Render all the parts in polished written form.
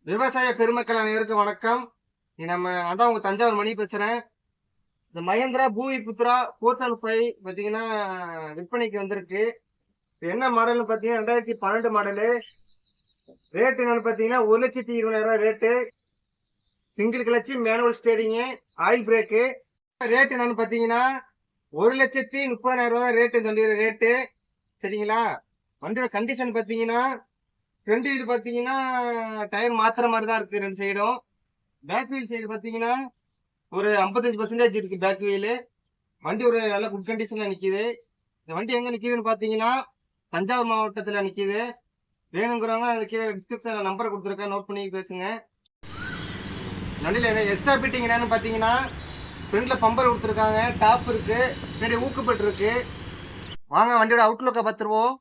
விவசாய பெருமக்கள் அனைவருக்கும் வணக்கம். நான் தான் உங்க தஞ்சாவூர் மணி பேசுறேன். இந்த மகேந்திரா பூமி புத்ரா 475 பாத்தீங்கன்னா விற்பனைக்கு வந்திருக்கு. என்ன மாடல்னு பாத்தீங்கன்னா 2012 மாடலு. ரேட் என்னன்னு பாத்தீங்கன்னா 1,20,000 rate. Single clutch, manual steering, oil brake. Rate என்னன்னு பாத்தீங்கன்னா 1,30,000 ரேட்டு. இந்த வண்டியோட ரேட்டு சரிங்களா. வண்டியோட கண்டிஷன் பாத்தீங்கன்னா ஃப்ரண்ட் வீல் பாத்தீங்கன்னா டயர் மாத்திர மாதிரி தான் இருக்கு ரெண்டு சைடும். பேக் வீல் சைடு பாத்தீங்கன்னா ஒரு 55% இருக்கு பேக் வீலு. வண்டி ஒரு நல்ல குட் கண்டிஷன்ல நிக்குது. இந்த வண்டி எங்க நிக்குதுன்னு பாத்தீங்கன்னா தஞ்சாவூர் மாவட்டத்துல நிக்குது. வேணுங்கிறவங்க அது கீழே டிஸ்கிரிப்ஷன்ல நம்பர் கொடுத்துருக்கேன், நோட் பண்ணி பேசுங்க. வண்டியில எக்ஸ்ட்ரா ஃபிட்டிங் என்னன்னு பாத்தீங்கன்னா ஃப்ரண்ட்ல பம்பர் கொடுத்துருக்காங்க, டாப் இருக்கு, பின்னாடி ஊக்குப்பட்டு இருக்கு. வாங்க வண்டியோட அவுட்லுக்கை பார்த்துருவோம்.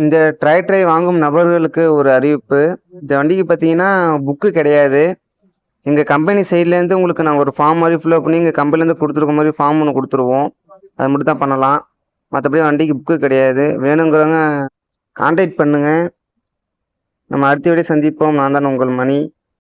இந்த டிராக்டரை வாங்கும் நபர்களுக்கு ஒரு அறிவிப்பு. இந்த வண்டிக்கு பார்த்தீங்கன்னா புக்கு கிடையாது. எங்கள் கம்பெனி சைட்லேருந்து உங்களுக்கு நாங்கள் ஒரு ஃபார்ம் மாதிரி ஃபில்அப் பண்ணி எங்கள் கம்பெனிலேருந்து கொடுத்துருக்க மாதிரி ஃபார்ம் ஒன்று கொடுத்துருவோம். அது மட்டும் தான் பண்ணலாம். மற்றபடி வண்டிக்கு புக்கு கிடையாது. வேணுங்கிறவங்க கான்டாக்ட் பண்ணுங்கள். நம்ம அடுத்த வீடியோ சந்திப்போம். நான் தான் உங்கள் மணி.